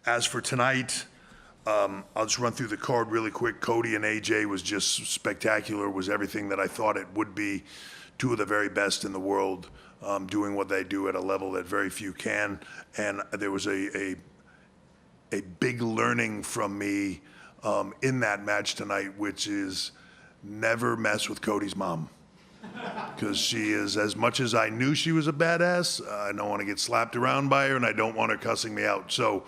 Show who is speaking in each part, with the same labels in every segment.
Speaker 1: As for tonight, I'll just run through the card really quick. Cody and AJ was just spectacular, was everything that I thought it would be. Two of the very best in the world, doing what they do at a level that very few can. And there was a big learning from me in that match tonight, which is never mess with Cody's mom. Because she is, as much as I knew she was a badass, I don't want to get slapped around by her, and I don't want her cussing me out. So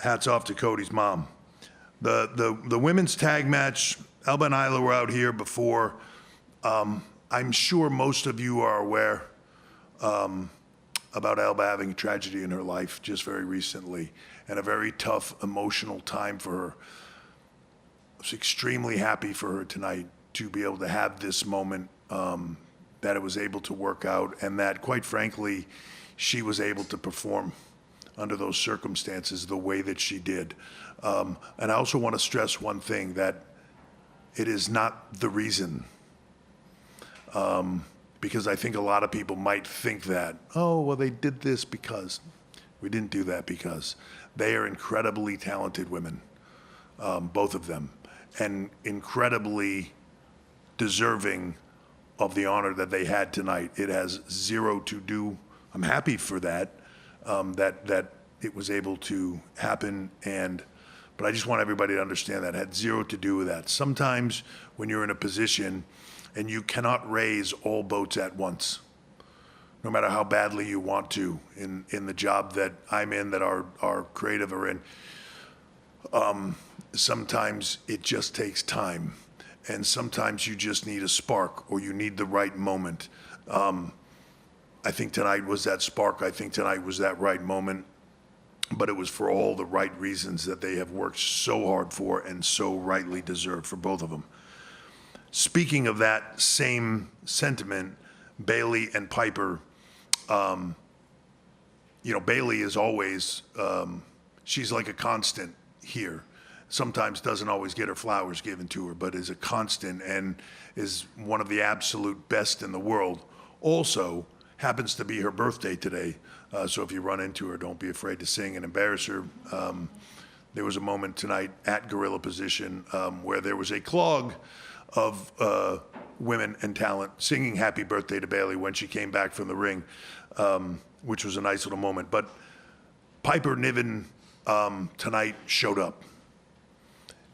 Speaker 1: hats off to Cody's mom. The women's tag match, Elba and Isla were out here before. I'm sure most of you are aware about Elba having a tragedy in her life just very recently, and a very tough emotional time for her. I was extremely happy for her tonight to be able to have this moment, that it was able to work out, and that, quite frankly, she was able to perform under those circumstances the way that she did. And I also want to stress one thing, that it is not the reason. Because I think a lot of people might think that, oh, well, they did this because. We didn't do that because. They are incredibly talented women, both of them, and incredibly deserving of the honor that they had tonight. It has zero to do, I'm happy for that, that it was able to happen, but I just want everybody to understand that it had zero to do with that. Sometimes when you're in a position and you cannot raise all boats at once, no matter how badly you want to, in the job that I'm in, that our creative are in, sometimes it just takes time. And sometimes you just need a spark, or you need the right moment. I think tonight was that spark. I think tonight was that right moment. But it was for all the right reasons that they have worked so hard for and so rightly deserved for both of them. Speaking of that same sentiment, Bayley and Piper, Bayley is always, she's like a constant here. Sometimes doesn't always get her flowers given to her, but is a constant and is one of the absolute best in the world. Also, happens to be her birthday today, so if you run into her, don't be afraid to sing and embarrass her. There was a moment tonight at Gorilla Position where there was a clog of women and talent singing happy birthday to Bayley when she came back from the ring, which was a nice little moment. But Piper Niven tonight showed up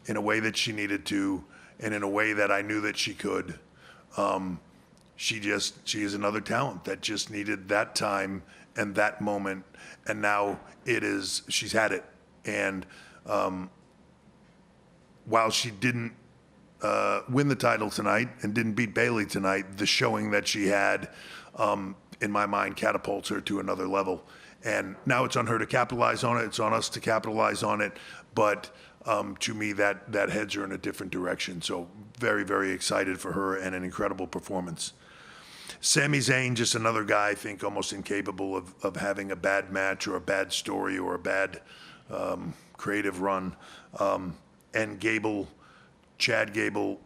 Speaker 1: in a way that she needed to, and in a way that I knew that she could. She is another talent that just needed that time and that moment, and now she's had it. And while she didn't win the title tonight and didn't beat Bayley tonight, the showing that she had, in my mind, catapults her to another level. And now it's on her to capitalize on it. It's on us to capitalize on it. But to me, that heads her in a different direction. So very, very excited for her, and an incredible performance. Sami Zayn, just another guy, I think, almost incapable of having a bad match or a bad story or a bad creative run. And Gable, Chad Gable,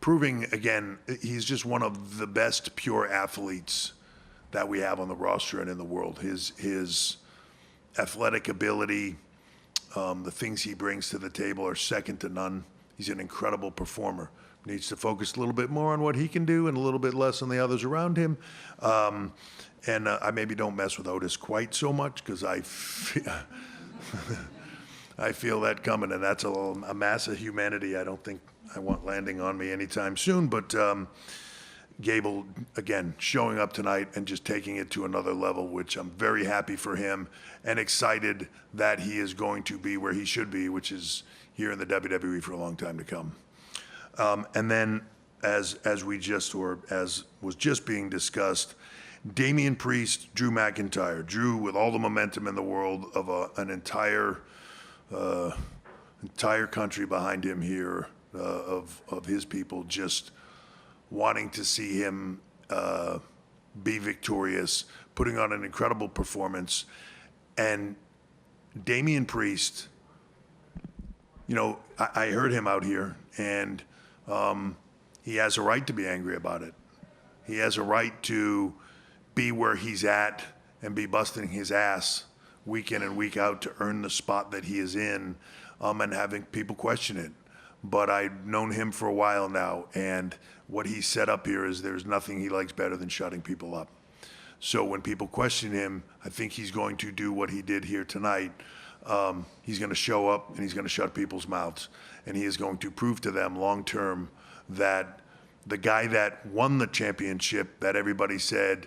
Speaker 1: proving again, he's just one of the best pure athletes that we have on the roster and in the world. His athletic ability, the things he brings to the table are second to none. He's an incredible performer. Needs to focus a little bit more on what he can do and a little bit less on the others around him. I maybe don't mess with Otis quite so much, because I feel that coming, and that's a mass of humanity I don't think I want landing on me anytime soon. But Gable, again, showing up tonight and just taking it to another level, which I'm very happy for him and excited that he is going to be where he should be, which is here in the WWE for a long time to come. And then, as was just being discussed, Damian Priest, Drew McIntyre. Drew, with all the momentum in the world of an entire country behind him here, of his people, just wanting to see him be victorious, putting on an incredible performance. And Damian Priest, I heard him out here, and he has a right to be angry about it. He has a right to be where he's at and be busting his ass week in and week out to earn the spot that he is in, and having people question it. But I've known him for a while now, and what he set up here is there's nothing he likes better than shutting people up. So when people question him, I think he's going to do what he did here tonight. He's going to show up and he's going to shut people's mouths. And he is going to prove to them long term that the guy that won the championship, that everybody said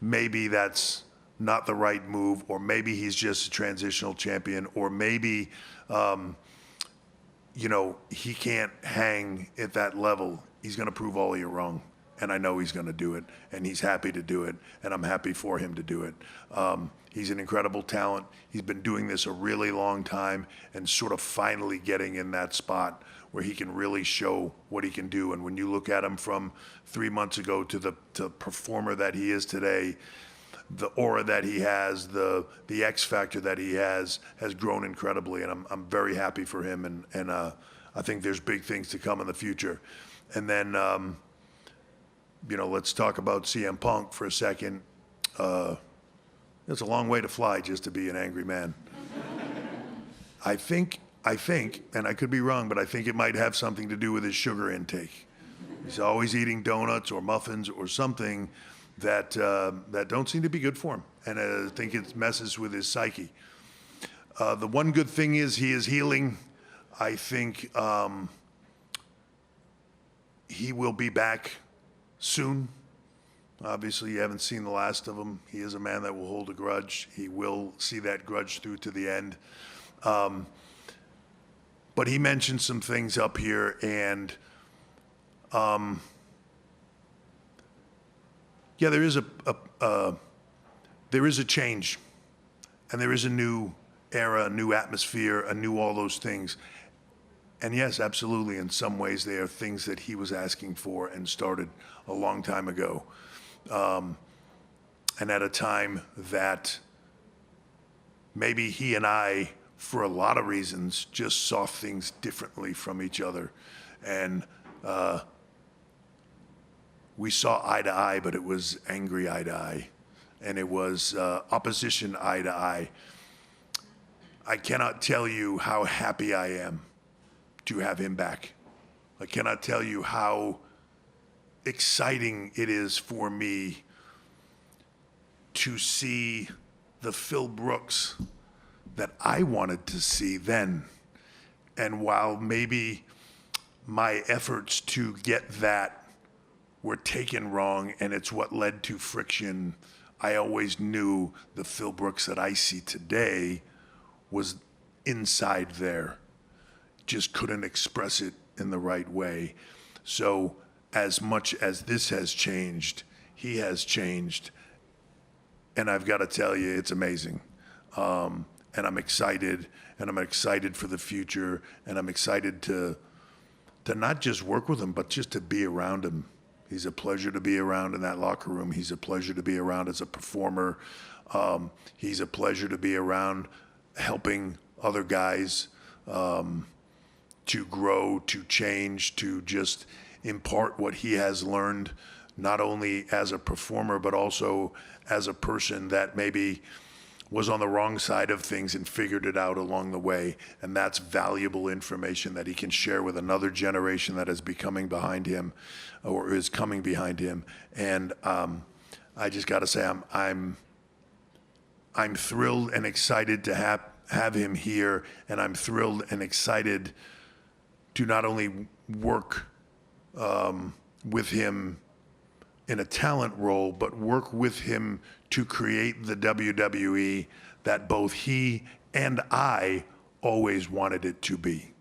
Speaker 1: maybe that's not the right move, or maybe he's just a transitional champion, or maybe he can't hang at that level. He's going to prove all of you wrong. And I know he's going to do it, and he's happy to do it, and I'm happy for him to do it. He's an incredible talent. He's been doing this a really long time and sort of finally getting in that spot where he can really show what he can do. And when you look at him from 3 months ago to the performer that he is today, the aura that he has, the X factor that he has grown incredibly, and I'm very happy for him, and I think there's big things to come in the future. And then let's talk about CM Punk for a second. It's a long way to fly just to be an angry man. I think, and I could be wrong, but I think it might have something to do with his sugar intake. He's always eating donuts or muffins or something that don't seem to be good for him, and I think it messes with his psyche. The one good thing is he is healing. I think he will be back soon. Obviously, you haven't seen the last of him. He is a man that will hold a grudge. He will see that grudge through to the end. But he mentioned some things up here, and there is a change, and there is a new era, a new atmosphere, a new all those things. And yes, absolutely, in some ways they are things that he was asking for and started a long time ago. And at a time that maybe he and I, for a lot of reasons, just saw things differently from each other. And we saw eye to eye, but it was angry eye to eye. And it was opposition eye to eye. I cannot tell you how happy I am to have him back. I cannot tell you how exciting it is for me to see the Phil Brooks that I wanted to see then. And while maybe my efforts to get that were taken wrong and it's what led to friction, I always knew the Phil Brooks that I see today was inside there. Just couldn't express it in the right way. So as much as this has changed, he has changed. And I've got to tell you, it's amazing. And I'm excited, and I'm excited for the future, and I'm excited to not just work with him, but just to be around him. He's a pleasure to be around in that locker room. He's a pleasure to be around as a performer. He's a pleasure to be around helping other guys to grow, to change, to just impart what he has learned, not only as a performer, but also as a person that maybe was on the wrong side of things and figured it out along the way. And that's valuable information that he can share with another generation that is becoming behind him or is coming behind him. And I just got to say, I'm thrilled and excited to have him here, and I'm thrilled and excited to not only work with him in a talent role, but work with him to create the WWE that both he and I always wanted it to be.